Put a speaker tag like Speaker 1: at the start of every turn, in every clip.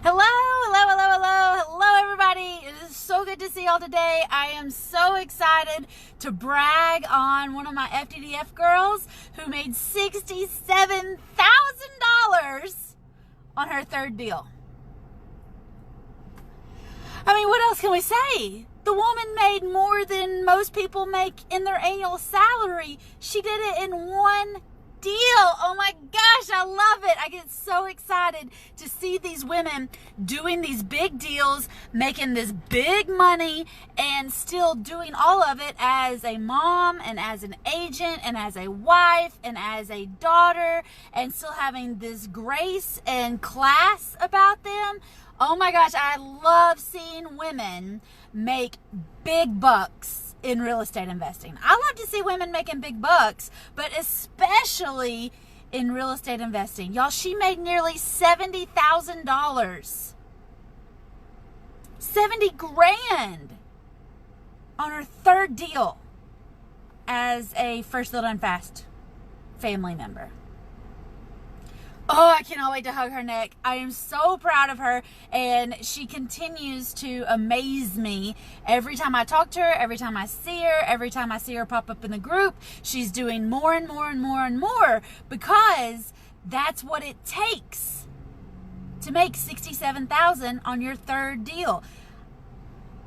Speaker 1: Hello, hello, hello, hello, hello, everybody. It is so good to see y'all today. I am so excited to brag on one of my FTDF girls who made $67,000 on her third deal. I mean, what else can we say? The woman made more than most people make in their annual salary. She did it in one deal. Oh my gosh, I love it. I get so excited to see these women doing these big deals, making this big money, and still doing all of it as a mom and as an agent and as a wife and as a daughter, and still having this grace and class about them. Oh my gosh, I love seeing women make big bucks in real estate investing. I love to see women making big bucks, but especially in real estate investing. Y'all, she made nearly $70,000. 70 grand on her third deal as a First Little and Fast family member. Oh, I cannot wait to hug her neck. I am so proud of her, and she continues to amaze me every time I talk to her, every time I see her, every time I see her pop up in the group. She's doing more and more and more and more because that's what it takes to make $67,000 on your third deal.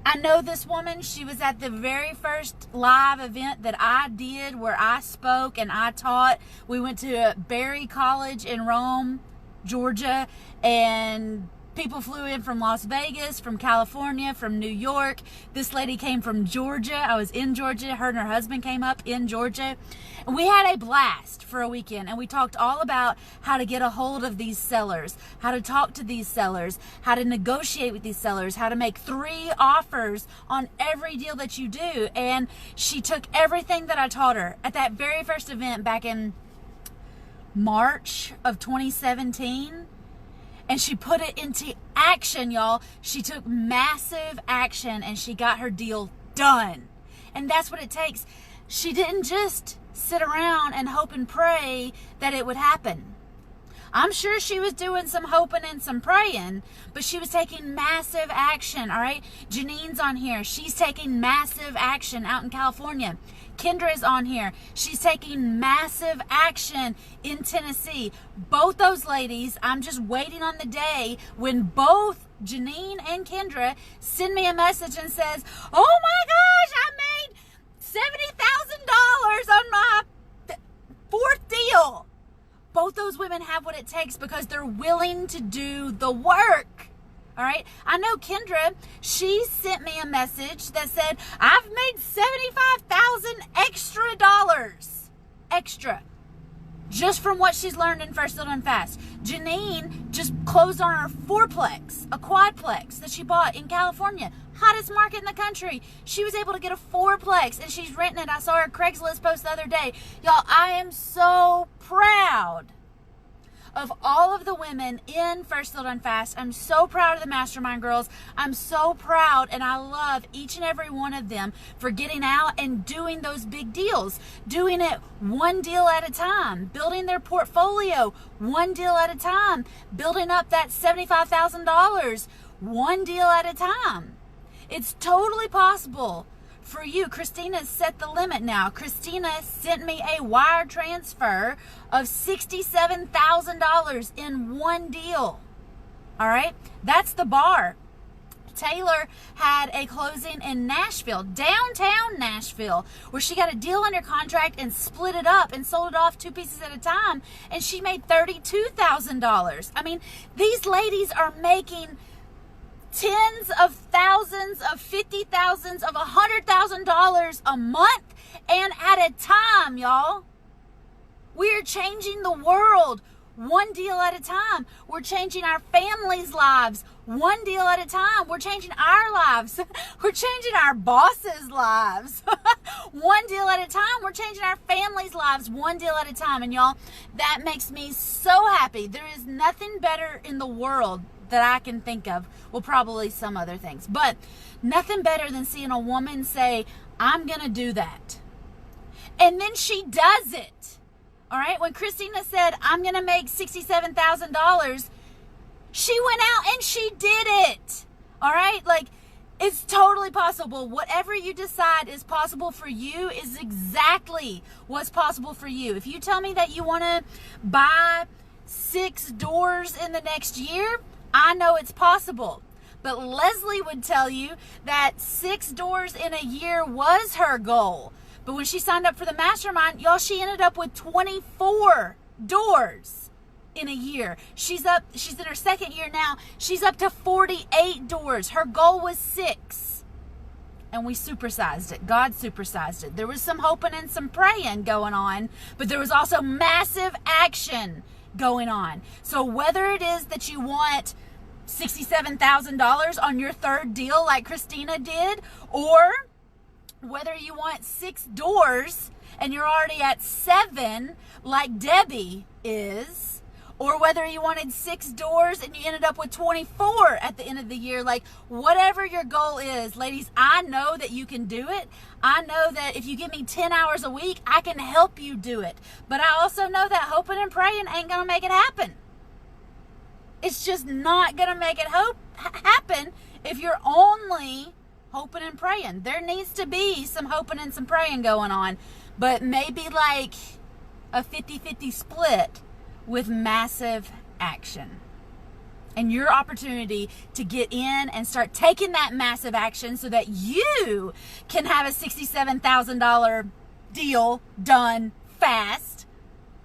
Speaker 1: I know this woman. She was at the very first live event that I did where I spoke and I taught. We went to Berry College in Rome, Georgia, and people flew in from Las Vegas, from California, from New York. This lady came from Georgia. I was in Georgia. Her and her husband came up in Georgia. And we had a blast for a weekend, and we talked all about how to get a hold of these sellers, how to talk to these sellers, how to negotiate with these sellers, how to make 3 offers on every deal that you do. And she took everything that I taught her at that very first event back in March of 2017. And she put it into action, y'all. She took massive action and she got her deal done. And that's what it takes. She didn't just sit around and hope and pray that it would happen. I'm sure she was doing some hoping and some praying, but she was taking massive action, all right? Janine's on here. She's taking massive action out in California. Kendra's on here. She's taking massive action in Tennessee. Both those ladies, I'm just waiting on the day when both Janine and Kendra send me a message and says, oh my gosh, I made $70,000 on my 4th deal. Both those women have what it takes because they're willing to do the work. All right. I know Kendra, she sent me a message that said, I've made $75,000 extra, just from what she's learned in First Little and Fast. Janine just closed on her 4-plex, a quadplex that she bought in California. Hottest market in the country. She was able to get a 4-plex and she's renting it. I saw her Craigslist post the other day. Y'all, I am so proud of all of the women in First Little and Fast. I'm so proud of the Mastermind girls. I'm so proud, and I love each and every one of them for getting out and doing those big deals, doing it one deal at a time, building their portfolio one deal at a time, building up that $75,000 one deal at a time. It's totally possible for you. Christina set the limit now. Christina sent me a wire transfer of $67,000 in one deal. All right, that's the bar. Taylor had a closing in Nashville, downtown Nashville, where she got a deal under contract and split it up and sold it off 2 pieces at a time, and she made $32,000. I mean, these ladies are making tens of thousands of $50,000s of $100,000 a month and at a time, y'all. We're changing the world one deal at a time. We're changing our families' lives one deal at a time. We're changing our lives. We're changing our bosses' lives one deal at a time. We're changing our families' lives one deal at a time. And y'all, that makes me so happy. There is nothing better in the world that I can think of. Well, probably some other things, but nothing better than seeing a woman say, I'm going to do that. And then she does it. All right. When Christina said, I'm going to make $67,000, She went out and she did it. All right? Like, it's totally possible. Whatever you decide is possible for you is exactly what's possible for you. If you tell me that you want to buy 6 doors in the next year, I know it's possible. But Leslie would tell you that 6 doors in a year was her goal. But when she signed up for the mastermind, y'all, she ended up with 24 doors in a year. She's in her 2nd year now. She's up to 48 doors. Her goal was 6. And we supersized it. God supersized it. There was some hoping and some praying going on, but there was also massive action going on. So whether it is that you want $67,000 on your 3rd deal like Christina did, or whether you want 6 doors and you're already at 7 like Debbie is, or whether you wanted 6 doors and you ended up with 24 at the end of the year, like whatever your goal is, ladies, I know that you can do it. I know that if you give me 10 hours a week, I can help you do it. But I also know that hoping and praying ain't going to make it happen. It's just not going to make it happen if you're only hoping and praying. There needs to be some hoping and some praying going on, but maybe like a 50-50 split with massive action. And your opportunity to get in and start taking that massive action so that you can have a $67,000 deal done fast.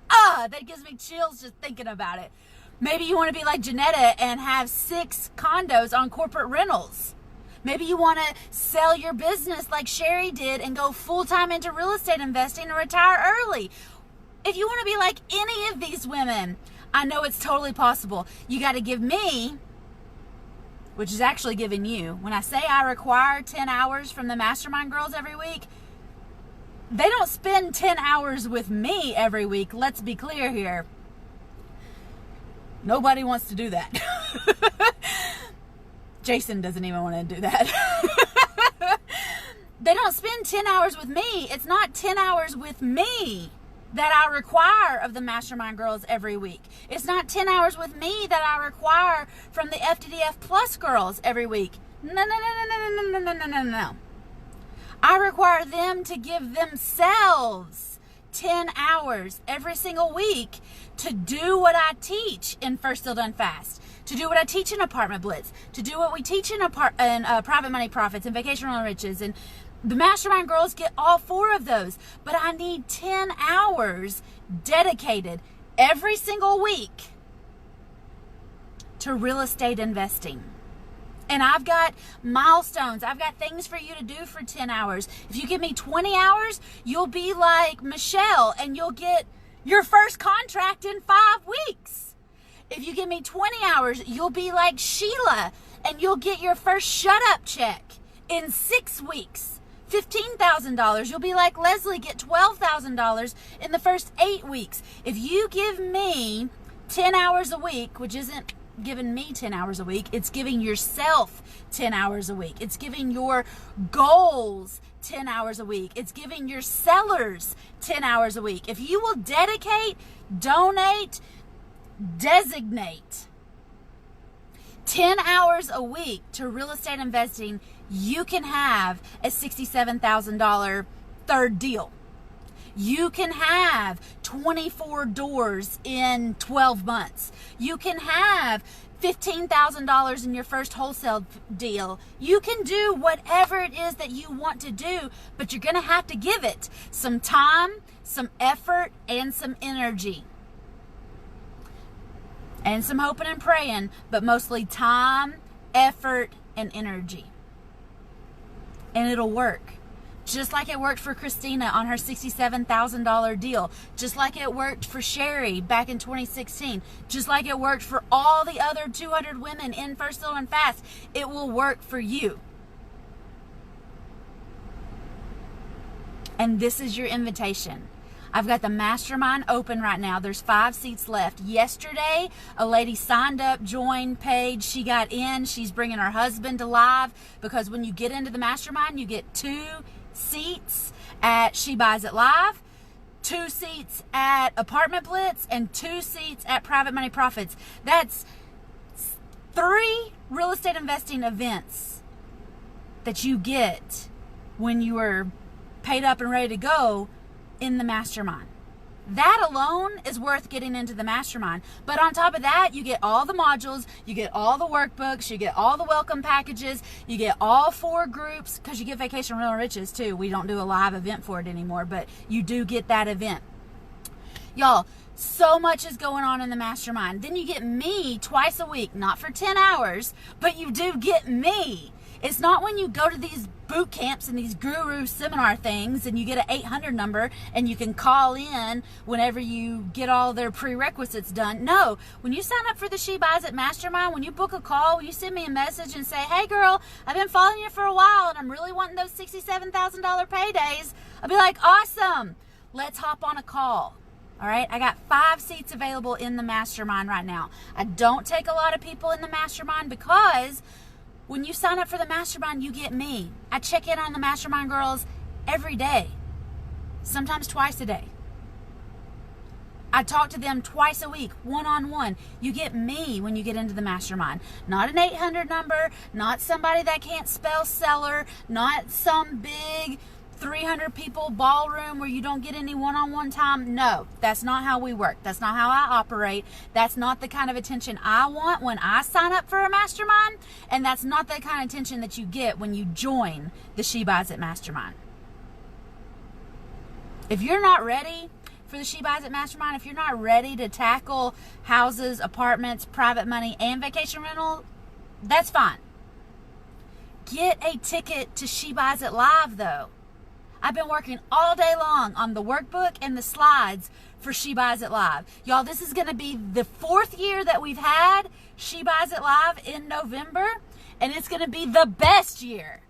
Speaker 1: That gives me chills just thinking about it. Maybe you want to be like Janetta and have 6 condos on corporate rentals. Maybe you want to sell your business like Sherry did and go full-time into real estate investing and retire early. If you want to be like any of these women, I know it's totally possible. You got to give me, which is actually giving you. When I say I require 10 hours from the Mastermind Girls every week, they don't spend 10 hours with me every week. Let's be clear here. Nobody wants to do that. Jason doesn't even want to do that. They don't spend 10 hours with me. It's not 10 hours with me that I require of the Mastermind Girls every week. It's not 10 hours with me that I require from the FTDF Plus girls every week. No. I require them to give themselves 10 hours every single week to do what I teach in First Still Done Fast, to do what I teach in Apartment Blitz, to do what we teach in Private Money Profits and Vacation Rental Riches. And the Mastermind Girls get all 4 of those. But I need 10 hours dedicated every single week to real estate investing. And I've got milestones. I've got things for you to do for 10 hours. If you give me 20 hours, you'll be like Michelle and you'll get your first contract in 5 weeks. If you give me 20 hours, you'll be like Sheila and you'll get your first shut-up check in 6 weeks. $15,000. You'll be like Leslie, get $12,000 in the first 8 weeks. If you give me 10 hours a week, which isn't giving me 10 hours a week, it's giving yourself 10 hours a week. It's giving your goals 10 hours a week. It's giving your sellers 10 hours a week. If you will dedicate, donate, designate 10 hours a week to real estate investing, you can have a $67,000 third deal. You can have 24 doors in 12 months. You can have $15,000 in your first wholesale deal. You can do whatever it is that you want to do, but you're going to have to give it some time, some effort, and some energy. And some hoping and praying, but mostly time, effort, and energy. And it'll work. Just like it worked for Christina on her $67,000 deal. Just like it worked for Sherry back in 2016. Just like it worked for all the other 200 women in First Still Done Fast. It will work for you. And this is your invitation. I've got the mastermind open right now. There's 5 seats left. Yesterday, a lady signed up, joined, paid. She got in. She's bringing her husband to live because when you get into the mastermind, you get 2 seats at She Buys It Live, 2 seats at Apartment Blitz, and 2 seats at Private Money Profits. That's 3 real estate investing events that you get when you are paid up and ready to go in the mastermind. That alone is worth getting into the mastermind. But on top of that, you get all the modules, you get all the workbooks, you get all the welcome packages, you get all 4 groups, because you get Vacation Rental Riches too. We don't do a live event for it anymore, but you do get that event. Y'all, so much is going on in the mastermind. Then you get me twice a week, not for 10 hours, but you do get me. It's not when you go to these boot camps and these guru seminar things and you get an 800 number and you can call in whenever you get all their prerequisites done. No, when you sign up for the She Buys It Mastermind, when you book a call, when you send me a message and say, hey girl, I've been following you for a while and I'm really wanting those $67,000 paydays, I'll be like, awesome, let's hop on a call. All right, I got 5 seats available in the mastermind right now. I don't take a lot of people in the mastermind because when you sign up for the mastermind, you get me. I check in on the mastermind girls every day, sometimes twice a day. I talk to them twice a week, one-on-one. You get me when you get into the mastermind. Not an 800 number, not somebody that can't spell seller, not some big 300 people ballroom where you don't get any one-on-one time. No, that's not how we work. That's not how I operate. That's not the kind of attention I want when I sign up for a mastermind, and that's not the kind of attention that you get when you join the She Buys It Mastermind. If you're not ready for the She Buys It Mastermind, if you're not ready to tackle houses, apartments, private money, and vacation rental, that's fine. Get a ticket to She Buys It Live though. I've been working all day long on the workbook and the slides for She Buys It Live. Y'all, this is going to be the 4th year that we've had She Buys It Live in November, and it's going to be the best year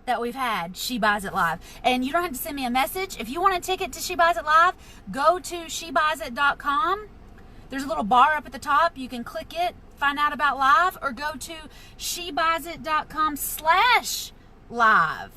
Speaker 1: that we've had She Buys It Live. And you don't have to send me a message. If you want a ticket to She Buys It Live, go to shebuysit.com. There's a little bar up at the top. You can click it, find out about live, or go to shebuysit.com/live.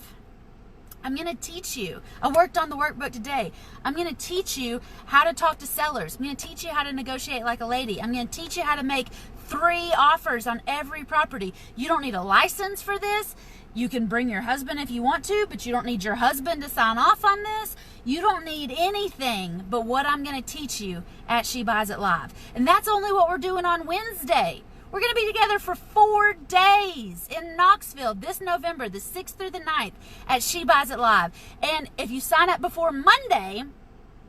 Speaker 1: I'm going to teach you. I worked on the workbook today. I'm going to teach you how to talk to sellers. I'm going to teach you how to negotiate like a lady. I'm going to teach you how to make 3 offers on every property. You don't need a license for this. You can bring your husband if you want to, but you don't need your husband to sign off on this. You don't need anything but what I'm going to teach you at She Buys It Live. And that's only what we're doing on Wednesday. We're going to be together for 4 days in Knoxville this November, the 6th through the 9th at She Buys It Live. And if you sign up before Monday,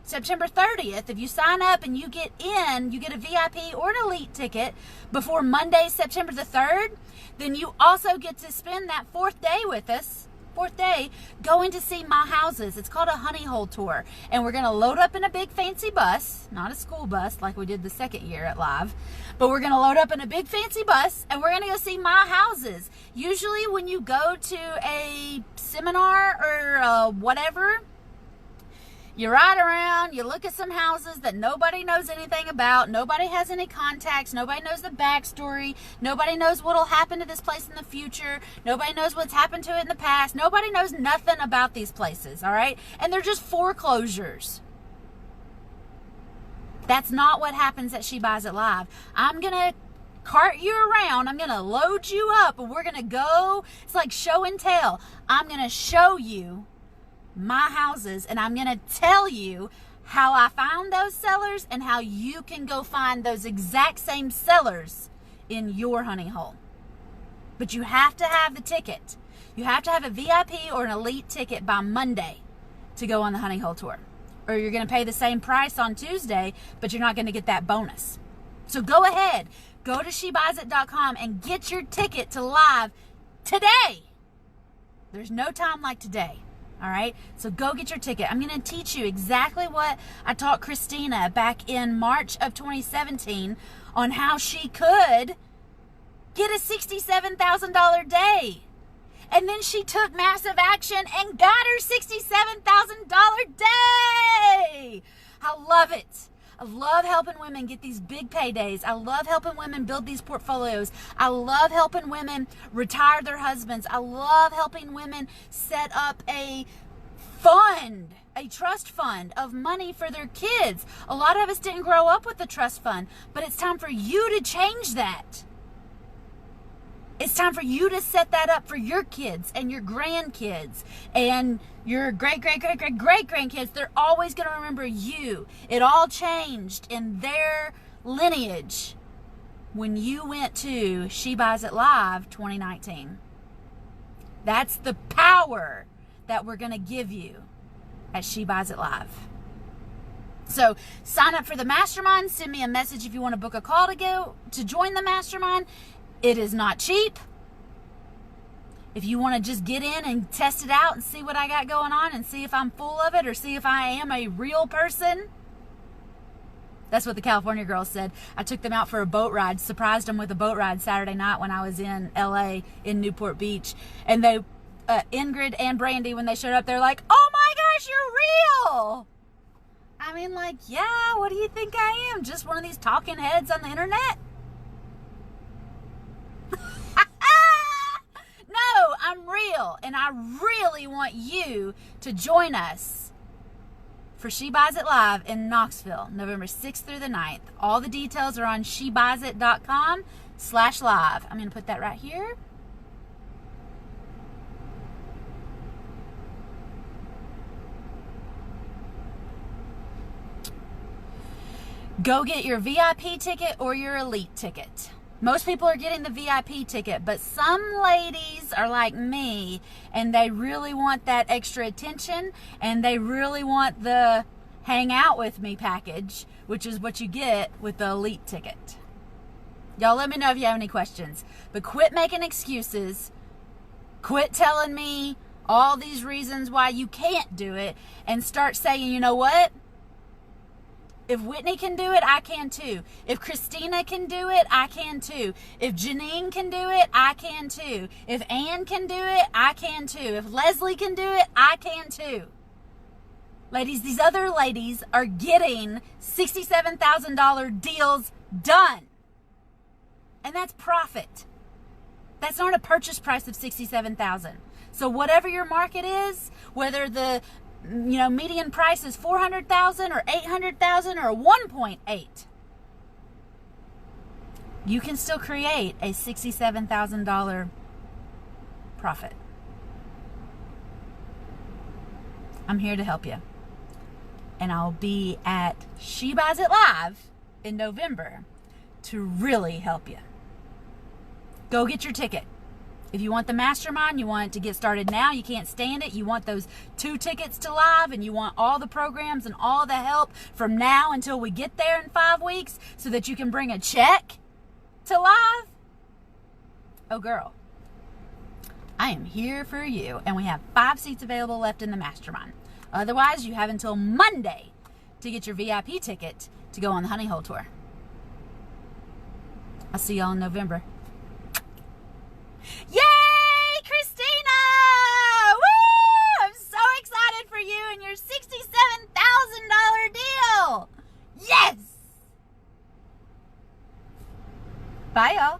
Speaker 1: September 30th, if you sign up and you get in, you get a VIP or an elite ticket before Monday, September the 3rd, then you also get to spend that 4th day with us. 4th day, going to see my houses. It's called a honey hole tour. And we're going to load up in a big fancy bus, not a school bus like we did the 2nd year at Live, but we're going to load up in a big fancy bus and we're going to go see my houses. Usually when you go to a seminar or whatever, you ride around, you look at some houses that nobody knows anything about, nobody has any contacts, nobody knows the backstory, nobody knows what'll happen to this place in the future, nobody knows what's happened to it in the past, nobody knows nothing about these places, all right? And they're just foreclosures. That's not what happens at She Buys It Live. I'm going to cart you around, I'm going to load you up, and we're going to go, it's like show and tell. I'm going to show you my houses, and I'm going to tell you how I found those sellers and how you can go find those exact same sellers in your honey hole. But you have to have the ticket. You have to have a VIP or an elite ticket by Monday to go on the honey hole tour, or you're going to pay the same price on Tuesday, but you're not going to get that bonus. So go ahead, go to shebuysit.com and get your ticket to Live today. There's no time like today. All right, so go get your ticket. I'm going to teach you exactly what I taught Christina back in March of 2017 on how she could get a $67,000 day. And then she took massive action and got her $67,000 day. I love it. I love helping women get these big paydays. I love helping women build these portfolios. I love helping women retire their husbands. I love helping women set up a fund, a trust fund of money for their kids. A lot of us didn't grow up with the trust fund, but it's time for you to change that. It's time for you to set that up for your kids and your grandkids and your great-great-great-great-great-grandkids. They're always going to remember you. It all changed in their lineage when you went to She Buys It Live 2019. That's the power that we're going to give you at She Buys It Live. So sign up for the mastermind. Send me a message if you want to book a call to join the mastermind. It is not cheap. If you want to just get in and test it out and see what I got going on and see if I'm full of it or see if I am a real person. That's what the California girls said. I took them out for a boat ride, surprised them with a boat ride Saturday night when I was in LA in Newport Beach. And they, Ingrid and Brandy, when they showed up, they're like, "Oh my gosh, you're real." I mean, like, yeah, what do you think I am? Just one of these talking heads on the internet? No, I'm real, and I really want you to join us for She Buys It Live in Knoxville, November 6th through the 9th. All the details are on shebuysit.com/live. I'm going to put that right here. Go get your VIP ticket or your elite ticket. Most people are getting the VIP ticket, but some ladies are like me and they really want that extra attention and they really want the hang out with me package, which is what you get with the elite ticket. Y'all let me know if you have any questions, but quit making excuses. Quit telling me all these reasons why you can't do it and start saying, you know what? If Whitney can do it, I can too. If Christina can do it, I can too. If Janine can do it, I can too. If Ann can do it, I can too. If Leslie can do it, I can too. Ladies, these other ladies are getting $67,000 deals done. And that's profit. That's not a purchase price of $67,000. So whatever your market is, whether the median price is $400,000 or $800,000 or 1.8. You can still create a $67,000 profit. I'm here to help you. And I'll be at She Buys It Live in November to really help you. Go get your ticket. If you want the mastermind, you want it to get started now, you can't stand it, you want those 2 tickets to live, and you want all the programs and all the help from now until we get there in 5 weeks so that you can bring a check to live, oh girl, I am here for you. And we have 5 seats available left in the mastermind. Otherwise, you have until Monday to get your VIP ticket to go on the Honey Hole Tour. I'll see y'all in November. Yay, Christina! Woo! I'm so excited for you and your $67,000 deal. Yes! Bye, y'all.